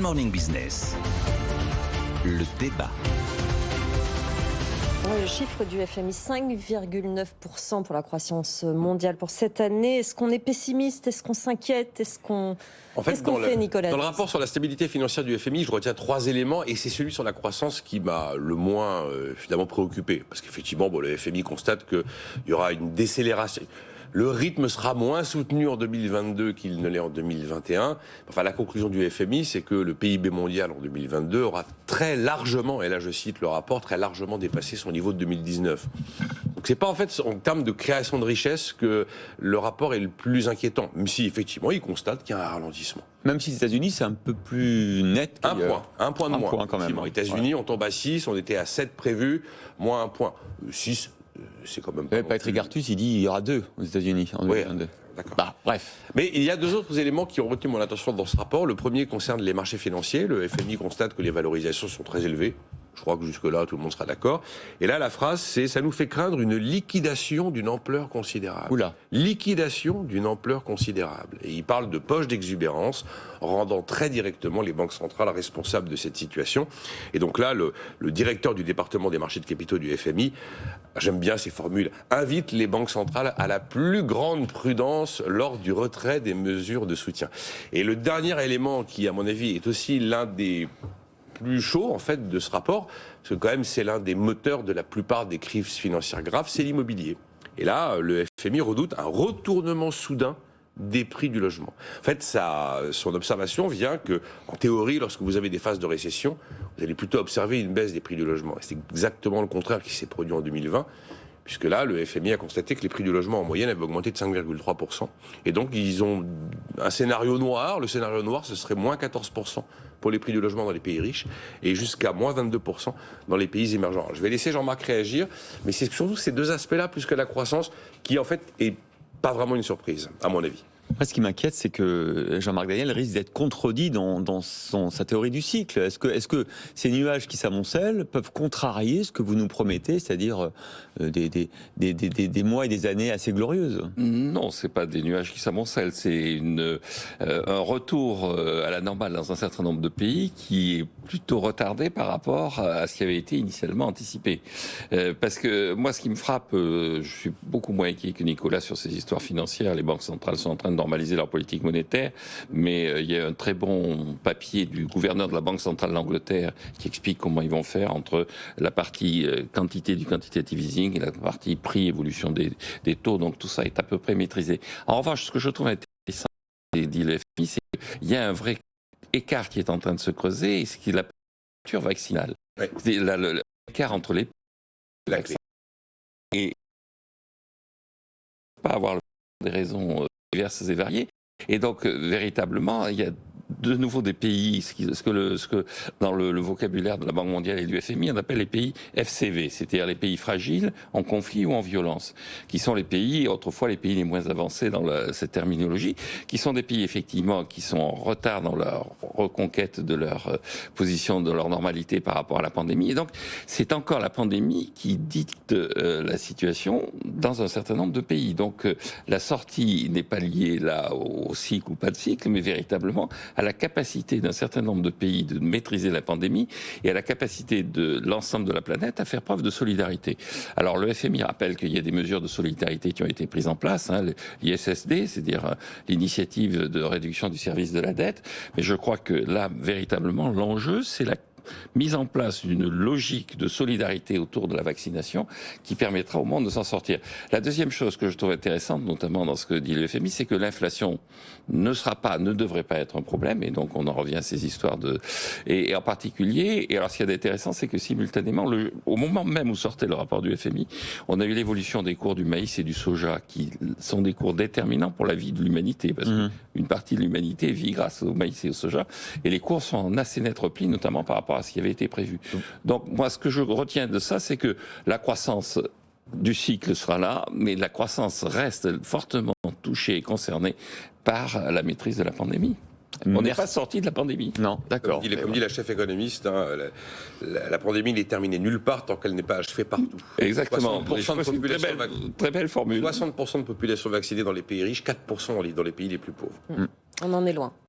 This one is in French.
Morning Business, le débat. Oui, le chiffre du FMI, 5,9% pour la croissance mondiale pour cette année. Est-ce qu'on est pessimiste? Est-ce qu'on s'inquiète? Qu'est-ce qu'on fait, Nicolas? Dans le rapport sur la stabilité financière du FMI, je retiens 3 éléments et c'est celui sur la croissance qui m'a le moins finalement préoccupé. Parce qu'effectivement, le FMI constate qu'il y aura une décélération. Le rythme sera moins soutenu en 2022 qu'il ne l'est en 2021. Enfin, la conclusion du FMI, c'est que le PIB mondial en 2022 aura très largement, et là je cite le rapport, très largement dépassé son niveau de 2019. Donc c'est pas en fait en termes de création de richesse que le rapport est le plus inquiétant, même si effectivement il constate qu'il y a un ralentissement. Même si les États-Unis, c'est un peu plus net. Un point de moins. Quand même. Les États-Unis, on tombe à 6, on était à 7 prévus, moins un point. 6, c'est quand même pas. Patrick Artus, il dit qu'il y aura 2 aux États-Unis en 2022. D'accord. Bref. Mais il y a 2 autres éléments qui ont retenu mon attention dans ce rapport. Le premier concerne les marchés financiers. Le FMI constate que les valorisations sont très élevées. Je crois que jusque-là, tout le monde sera d'accord. Et là, la phrase, c'est « ça nous fait craindre une liquidation d'une ampleur considérable ». Oula. Liquidation d'une ampleur considérable. Et il parle de poche d'exubérance, rendant très directement les banques centrales responsables de cette situation. Et donc là, le directeur du département des marchés de capitaux du FMI, j'aime bien ces formules, invite les banques centrales à la plus grande prudence lors du retrait des mesures de soutien. Et le dernier élément qui, à mon avis, est aussi l'un des plus chaud en fait de ce rapport, parce que quand même c'est l'un des moteurs de la plupart des crises financières graves, c'est l'immobilier. Et là, le FMI redoute un retournement soudain des prix du logement. En fait, son observation vient que, en théorie, lorsque vous avez des phases de récession, vous allez plutôt observer une baisse des prix du logement. Et c'est exactement le contraire qui s'est produit en 2020. Puisque là, le FMI a constaté que les prix du logement en moyenne avaient augmenté de 5,3%. Et donc, ils ont un scénario noir. Le scénario noir, ce serait moins 14% pour les prix du logement dans les pays riches et jusqu'à moins 22% dans les pays émergents. Alors, je vais laisser Jean-Marc réagir, mais c'est surtout ces 2 aspects-là, plus que la croissance, qui en fait est pas vraiment une surprise, à mon avis. Après, ce qui m'inquiète, c'est que Jean-Marc Daniel risque d'être contredit dans sa théorie du cycle. Est-ce que ces nuages qui s'amoncellent peuvent contrarier ce que vous nous promettez, c'est-à-dire des mois et des années assez glorieuses? Non, c'est pas des nuages qui s'amoncellent, c'est un retour à la normale dans un certain nombre de pays qui est plutôt retardé par rapport à ce qui avait été initialement anticipé. Parce que moi, ce qui me frappe, je suis beaucoup moins inquiet que Nicolas sur ces histoires financières. Les banques centrales sont en train de normaliser leur politique monétaire, mais il y a un très bon papier du gouverneur de la Banque centrale d'Angleterre qui explique comment ils vont faire entre la partie quantité du quantitative easing et la partie prix évolution des taux, donc tout ça est à peu près maîtrisé. En revanche, ce que je trouve intéressant, dit le FMI, c'est qu'il y a un vrai écart qui est en train de se creuser, et ce qui est la couverture vaccinale. Ouais. C'est l'écart entre les vaccins et pas avoir des raisons diverses et variées. Et donc, véritablement, il y a de nouveau des pays, ce que dans le vocabulaire de la Banque mondiale et du FMI, on appelle les pays FCV, c'est-à-dire les pays fragiles, en conflit ou en violence, qui sont les pays, autrefois les pays les moins avancés dans cette terminologie, qui sont des pays effectivement qui sont en retard dans leur reconquête de leur position, de leur normalité par rapport à la pandémie. Et donc, c'est encore la pandémie qui dicte la situation dans un certain nombre de pays. Donc, la sortie n'est pas liée là au cycle ou pas de cycle, mais véritablement à la capacité d'un certain nombre de pays de maîtriser la pandémie et à la capacité de l'ensemble de la planète à faire preuve de solidarité. Alors le FMI rappelle qu'il y a des mesures de solidarité qui ont été prises en place, l'ISSD, c'est-à-dire l'initiative de réduction du service de la dette, mais je crois que là, véritablement, l'enjeu, c'est la mise en place d'une logique de solidarité autour de la vaccination qui permettra au monde de s'en sortir. La deuxième chose que je trouve intéressante, notamment dans ce que dit le FMI, c'est que l'inflation ne devrait pas être un problème, et donc on en revient à ces histoires et en particulier, et alors ce qui est intéressant, c'est que simultanément, au moment même où sortait le rapport du FMI, on a eu l'évolution des cours du maïs et du soja, qui sont des cours déterminants pour la vie de l'humanité, parce qu'une partie de l'humanité vit grâce au maïs et au soja, et les cours sont en assez net repli, notamment par rapport à ce qui avait été prévu. Donc moi, ce que je retiens de ça, c'est que la croissance du cycle sera là, mais la croissance reste fortement touchée et concernée par la maîtrise de la pandémie. On n'est pas sorti de la pandémie. Non, d'accord. Comme dit la chef économiste, la pandémie n'est terminée nulle part tant qu'elle n'est pas achevée partout. Exactement. 60% de population très belle formule. 60% de population vaccinée dans les pays riches, 4% dans les pays les plus pauvres. On en est loin.